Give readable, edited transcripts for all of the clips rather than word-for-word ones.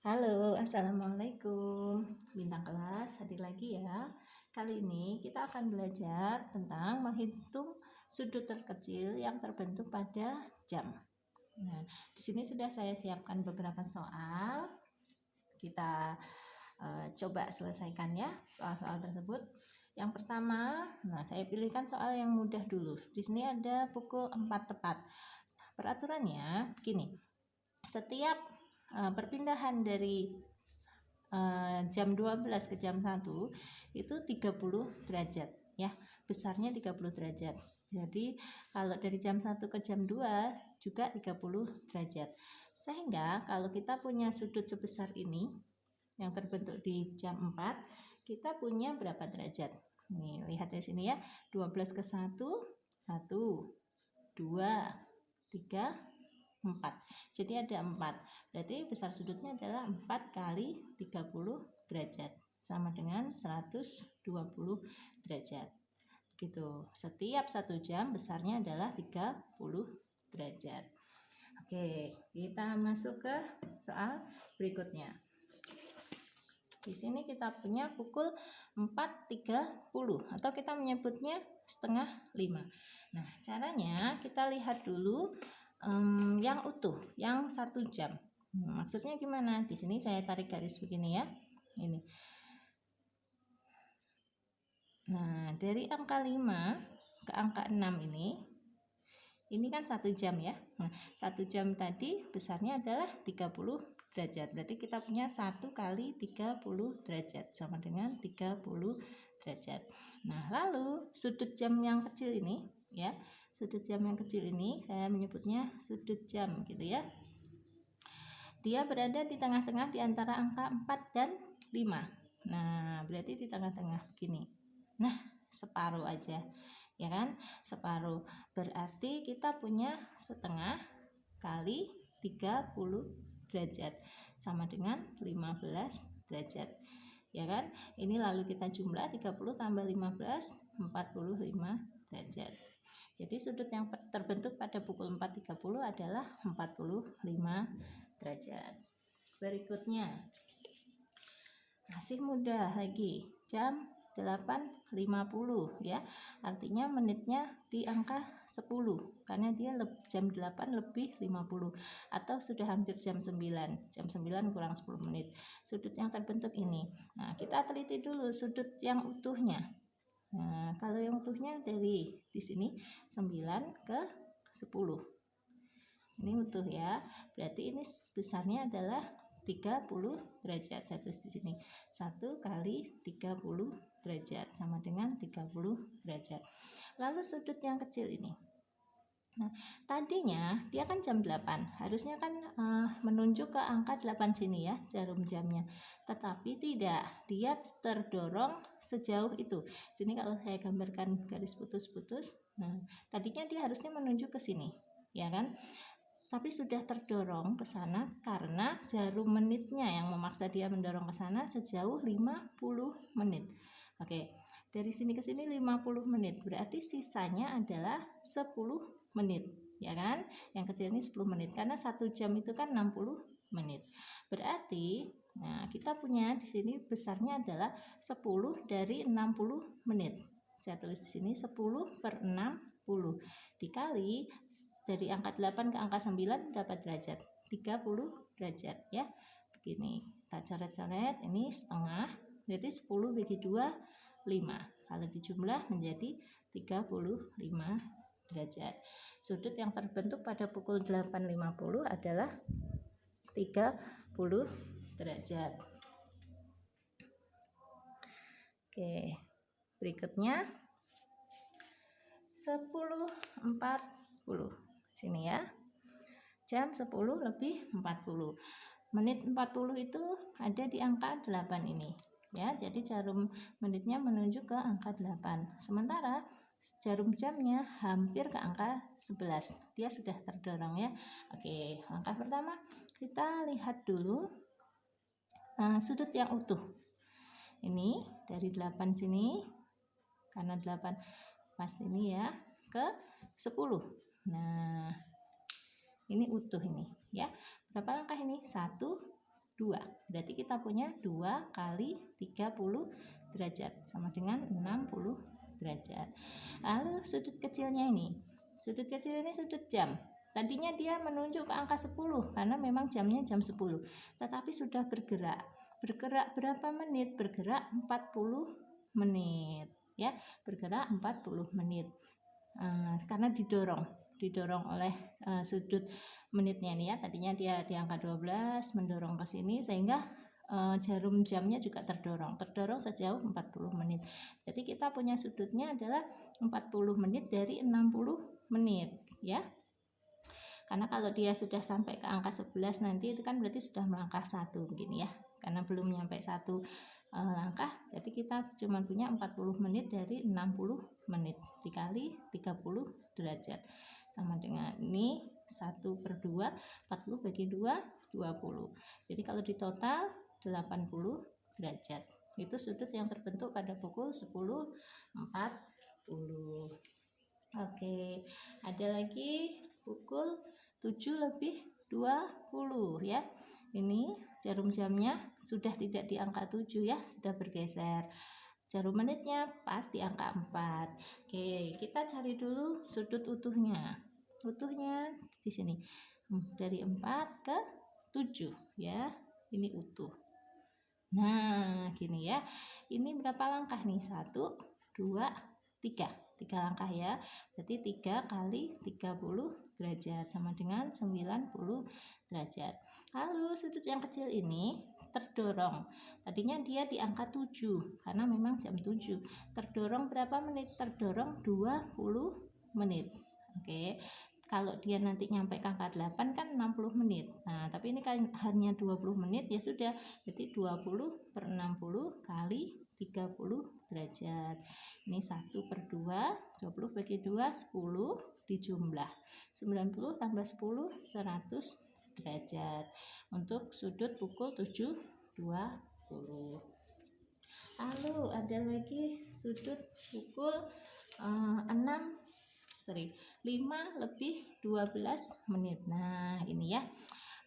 Halo, Assalamualaikum. Bintang kelas, hadir lagi ya. Kali ini kita akan belajar tentang menghitung sudut terkecil yang terbentuk pada jam. Nah, di sini sudah saya siapkan beberapa soal. Kita coba selesaikan ya soal-soal tersebut. Yang pertama, saya pilihkan soal yang mudah dulu. Di sini ada pukul 4 tepat. Peraturannya begini. Setiap perpindahan dari jam 12 ke jam 1 itu 30 derajat ya, besarnya 30 derajat. Jadi kalau dari jam 1 ke jam 2 juga 30 derajat. Sehingga kalau kita punya sudut sebesar ini yang terbentuk di jam 4, kita punya berapa derajat? Nih, lihat di sini ya. 12 ke 1, 1, 2, 3, 4. Jadi ada 4. Berarti besar sudutnya adalah 4 kali 30 derajat. Sama dengan 120 derajat. Gitu. Setiap 1 jam besarnya adalah 30 derajat. Oke, kita masuk ke soal berikutnya. Di sini kita punya pukul 4.30 atau kita menyebutnya setengah 5. Nah, caranya kita lihat dulu yang utuh, yang 1 jam. Maksudnya gimana? Di sini saya tarik garis begini ya. Ini. Nah, dari angka 5 ke angka 6 ini kan 1 jam ya. Nah, 1 jam tadi besarnya adalah 30 derajat. Berarti kita punya 1 kali 30 derajat sama dengan 30 derajat. Nah, lalu sudut jam yang kecil ini ya. Sudut jam yang kecil ini saya menyebutnya sudut jam gitu ya. Dia berada di tengah-tengah di antara angka 4 dan 5. Nah, berarti di tengah-tengah begini. Nah, separuh aja. Ya kan? Separuh. Berarti kita punya setengah kali 30 derajat sama dengan 15 derajat. Ya kan? Ini lalu kita jumlah 30 tambah 15, 45 derajat. Jadi sudut yang terbentuk pada pukul 4.30 adalah 45 derajat. Berikutnya masih mudah lagi, jam 8.50 ya. Artinya menitnya di angka 10 karena dia jam 8 lebih 50 atau sudah hampir jam 9. Jam 9 kurang 10 menit. Sudut yang terbentuk ini. Nah, kita teliti dulu sudut yang utuhnya. Nah, kalau yang utuhnya dari di sini 9 ke 10. Ini utuh ya. Berarti ini besarnya adalah 30 derajat. Saya tulis di sini. 1 kali 30 derajat sama dengan 30 derajat. Lalu sudut yang kecil ini. Nah, tadinya dia kan jam 8. Harusnya kan menunjuk ke angka 8 sini ya, jarum jamnya. Tetapi tidak, dia terdorong sejauh itu. Sini kalau saya gambarkan garis putus-putus. Nah, tadinya dia harusnya menunjuk ke sini, ya kan? Tapi sudah terdorong ke sana karena jarum menitnya yang memaksa dia mendorong ke sana sejauh 50 menit. Oke, dari sini ke sini 50 menit. Berarti sisanya adalah 10 menit, ya kan? Yang kecil ini 10 menit karena 1 jam itu kan 60 menit. Berarti kita punya di sini besarnya adalah 10 dari 60 menit. Saya tulis di sini 10 per 60 dikali dari angka 8 ke angka 9 dapat derajat 30 derajat ya. Begini, kita coret-coret, ini setengah, berarti 10 bagi 2 5. Kalau dijumlah menjadi 35 derajat. Sudut yang terbentuk pada pukul 8.50 adalah 30 derajat. Oke, berikutnya 10.40. Sini ya. Jam 10 lebih 40. Menit 40 itu ada di angka 8 ini. Ya, jadi jarum menitnya menunjuk ke angka 8. Sementara jarum jamnya hampir ke angka 11. Dia sudah terdorong ya. Oke, langkah pertama kita lihat dulu sudut yang utuh. Ini dari 8 sini karena 8 pas ini ya ke 10. Nah, ini utuh ini ya. Berapa langkah ini? 1, 2. Berarti kita punya 2 kali 30 derajat sama dengan 60 derajat. Lalu sudut kecilnya ini. Sudut kecil ini sudut jam. Tadinya dia menunjuk ke angka 10 karena memang jamnya jam 10. Tetapi sudah bergerak. Bergerak berapa menit? Bergerak 40 menit. Ya, bergerak 40 menit. Karena didorong oleh sudut menitnya ini ya. Tadinya dia di angka 12 mendorong ke sini sehingga jarum jamnya juga terdorong sejauh 40 menit. Jadi kita punya sudutnya adalah 40 menit dari 60 menit ya. Karena kalau dia sudah sampai ke angka 11 nanti itu kan berarti sudah melangkah 1 begini ya. Karena belum nyampe 1 langkah, berarti kita cuma punya 40 menit dari 60 menit dikali 30 derajat sama dengan ini 1/2, 40 bagi 2 20. Jadi kalau di total 80 derajat. Itu sudut yang terbentuk pada pukul 10.40. Oke, ada lagi pukul 7:20 ya. Ini jarum jamnya sudah tidak di angka 7 ya, sudah bergeser. Jarum menitnya pas di angka 4. Oke, kita cari dulu sudut utuhnya. Utuhnya di sini. Dari 4 ke 7 ya. Ini utuh. Nah, gini ya. Ini berapa langkah nih? 1, 2, 3. 3 langkah ya. Berarti 3 kali 30 derajat sama dengan 90 derajat. Lalu sudut yang kecil ini terdorong. Tadinya dia di angka 7 karena memang jam 7. Terdorong berapa menit? Terdorong 20 menit. Oke. Kalau dia nanti nyampe ke angka 8 kan 60 menit. Nah, tapi ini kan hanya 20 menit ya sudah. Berarti 20/60 kali 30 derajat. Ini 1/2, 20 bagi 2 10 dijumlah. 90 tambah 10 100 derajat untuk sudut pukul 7:20. Lalu ada lagi sudut pukul 5:12 menit. Nah, ini ya.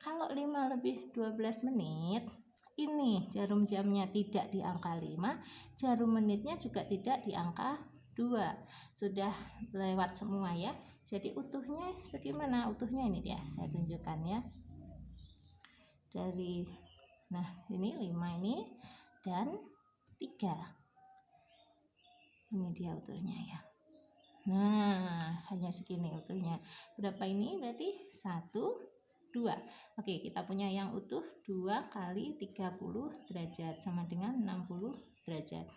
Kalau 5:12 menit, ini jarum jamnya tidak di angka 5, jarum menitnya juga tidak di angka 2. Sudah lewat semua ya. Jadi utuhnya segimana? Utuhnya ini dia, saya tunjukkan ya. Nah, ini 5 ini dan 3. Ini dia utuhnya ya. Nah, hanya segini utuhnya. Berapa ini? Berarti 1, 2. Oke, kita punya yang utuh 2 kali 30 derajat sama dengan 60 derajat.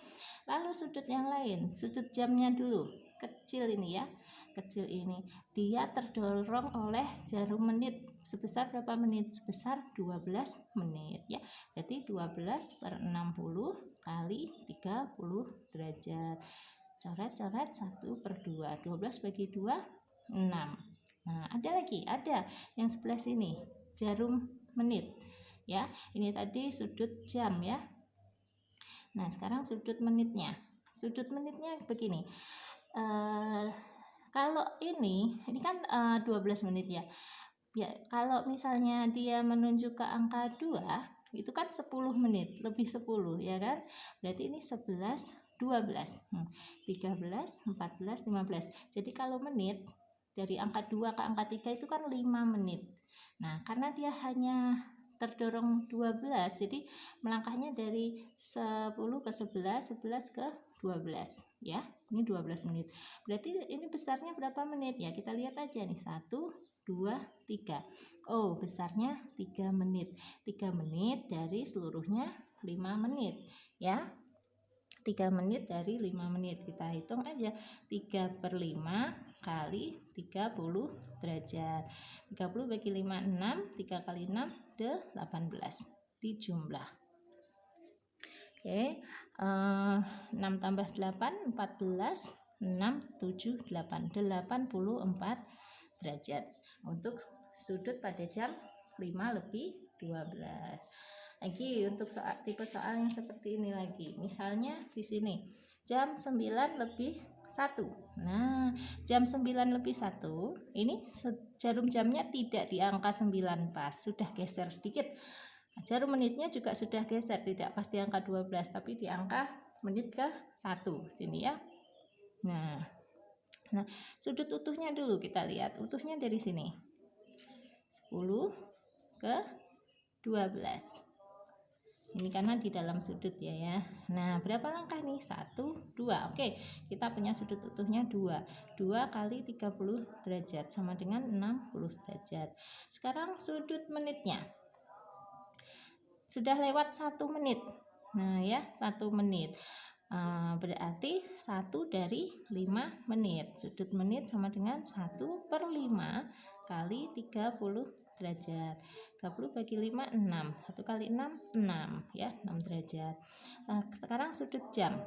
Lalu sudut yang lain, sudut jamnya dulu. Kecil ini ya. Kecil ini. Dia terdorong oleh jarum menit. Sebesar berapa menit? Sebesar 12 menit ya. Berarti 12/60 kali 30 derajat. Coret-coret 1/2. 12 bagi 2 6. Nah, ada lagi, ada yang sebelah sini, jarum menit. Ya, ini tadi sudut jam ya. Nah, sekarang sudut menitnya. Sudut menitnya begini. Kalau ini kan 12 menit ya. Ya, kalau misalnya dia menunjuk ke angka 2, itu kan 10 menit, lebih 10 ya kan? Berarti ini 11 12, 13, 14, 15. Jadi kalau menit dari angka 2 ke angka 3 itu kan 5 menit. Nah, karena dia hanya terdorong 12, jadi melangkahnya dari 10 ke 11, 11 ke 12 ya. Ini 12 menit. Berarti ini besarnya berapa menit ya? Kita lihat aja nih. 1, 2, 3. Oh, besarnya 3 menit. 3 menit dari seluruhnya 5 menit ya. 3 menit dari 5 menit. Kita hitung aja. 3/5 kali 30 derajat. 30 bagi 5 6, 3 kali 6 18. Dijumlah. Oke. 6 tambah 8 14, 6 7 8 84 derajat untuk sudut pada jam 5:12. Lagi untuk tipe soal yang seperti ini lagi. Misalnya di sini jam 9:01. Nah, jam 9:01 ini jarum jamnya tidak di angka 9 pas, sudah geser sedikit. Jarum menitnya juga sudah geser, tidak pas di angka 12 tapi di angka menit ke 1 sini ya. Nah, sudut utuhnya dulu kita lihat. Utuhnya dari sini 10 ke 12. Ini karena di dalam sudut ya. Nah, berapa langkah nih? 1, 2. Oke, kita punya sudut utuhnya 2. 2 kali 30 derajat sama dengan 60 derajat. Sekarang sudut menitnya. Sudah lewat 1 menit. Nah ya, 1 menit. Berarti 1 dari 5 menit. Sudut menit sama dengan 1/5 kali 30 derajat. 30 bagi 5, 6. 1 kali 6, 6 ya, 6 derajat. Nah, sekarang sudut jam.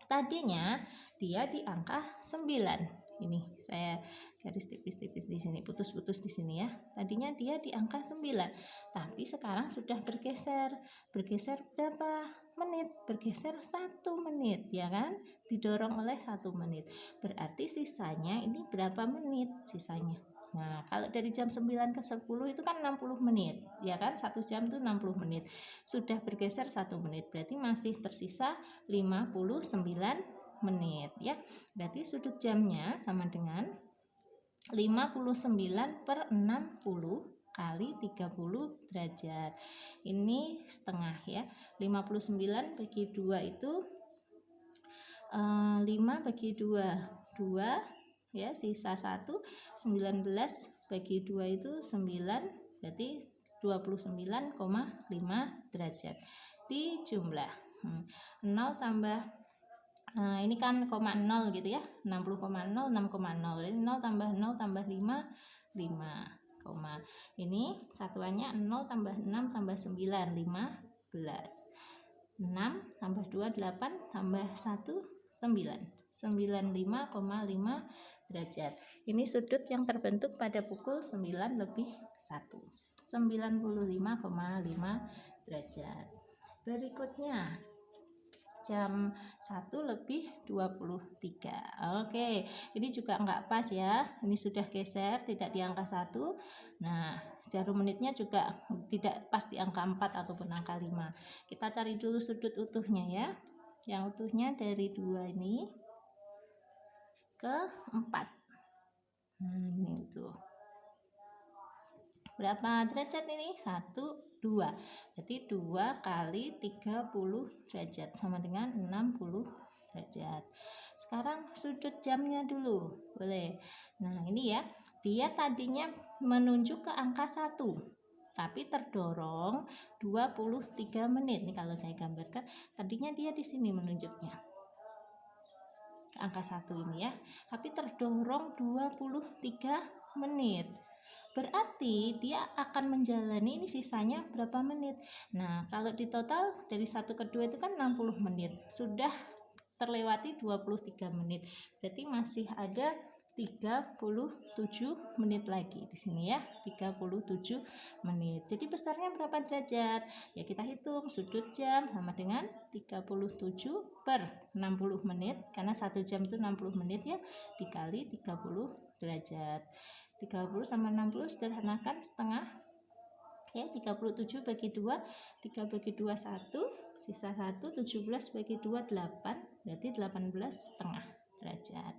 Tadinya dia di angka 9. Ini saya garis tipis-tipis di sini, putus-putus di sini ya. Tadinya dia di angka 9, tapi sekarang sudah bergeser. Bergeser berapa menit? Bergeser 1 menit, ya kan? Didorong oleh 1 menit. Berarti sisanya ini berapa menit sisanya? Nah, kalau dari jam 9 ke 10 itu kan 60 menit, ya kan? 1 jam itu 60 menit. Sudah bergeser 1 menit, berarti masih tersisa 59 menit ya. Berarti sudut jamnya sama dengan 59/60 kali 30 derajat. Ini setengah ya. 59 bagi 2 itu 5 bagi 2 ya, sisa 1. 19 bagi 2 itu 9, berarti 29,5 derajat. Dijumlah 0 tambah ini kan 0 gitu ya, 60,0, 6,0. Jadi 0 tambah 0 tambah 5, 5. Ini satuannya 0 tambah 6 tambah 9, 15. 6 tambah 2, 8 tambah 1, 9. 95,5 derajat. Ini sudut yang terbentuk pada pukul 9:01. 95,5 derajat. Berikutnya jam 1:23. Oke, ini juga enggak pas ya. Ini sudah geser, tidak di angka 1. Nah, jarum menitnya juga tidak pas di angka 4 ataupun angka 5. Kita cari dulu sudut utuhnya ya. Yang utuhnya dari 2 ini ke 4. Nah, ini utuh. Berapa derajat ini? 1, 2. Berarti 2 kali 30 derajat sama dengan 60 derajat. Sekarang sudut jamnya dulu. Boleh. Nah, ini ya. Dia tadinya menunjuk ke angka 1. Tapi terdorong 23 menit. Nih kalau saya gambarkan, tadinya dia di sini menunjuknya. Angka 1 ini ya, tapi terdorong 23 menit. Berarti dia akan menjalani ini sisanya berapa menit. Nah, kalau di total dari 1 ke 2 itu kan 60 menit. Sudah terlewati 23 menit. Berarti masih ada 37 menit lagi di sini ya, 37 menit. Jadi besarnya berapa derajat? Ya kita hitung sudut jam sama dengan 37/60 menit, karena 1 jam itu 60 menit ya, dikali 30 derajat. 30 sama 60 sederhanakan setengah ya, 37 bagi 2, 3 bagi 2 1, sisa 1, 17 bagi 2 8, berarti 18,5 derajat.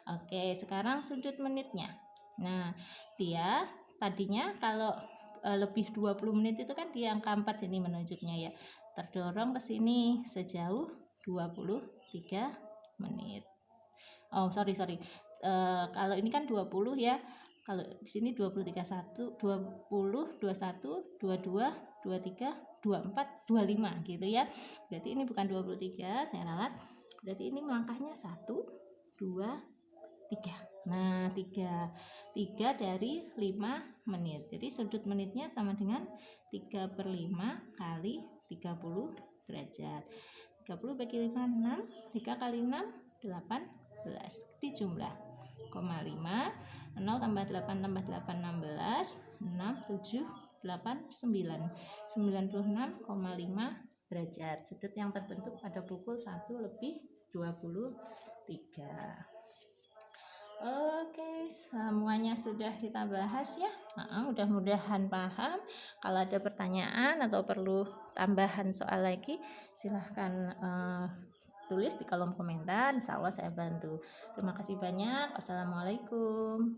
Oke, sekarang sudut menitnya. Nah, dia tadinya kalau lebih 20 menit itu kan di angka 4 sini menunjuknya ya. Terdorong ke sini sejauh 23 menit. Oh, sorry. Kalau ini kan 20 ya. Kalau di sini 23, 1, 20, 21, 22, 23, 24, 25 gitu ya. Berarti ini bukan 23, saya ralat. Berarti ini melangkahnya 1, 2, 3. Nah, 3 dari 5 menit. Jadi sudut menitnya sama dengan 3/5 kali 30 derajat. 30 bagi 5, 6. 3 kali 6, 18. Dijumlah 0,5. 0 tambah 8 tambah 8, 16. 6, 7, 8, 9. 96,5 derajat. Sudut yang terbentuk pada pukul 1:23. Oke, semuanya sudah kita bahas ya. Mudah-mudahan paham. Kalau ada pertanyaan atau perlu tambahan soal lagi, silahkan tulis di kolom komentar. Insya Allah saya bantu. Terima kasih banyak. Wassalamualaikum.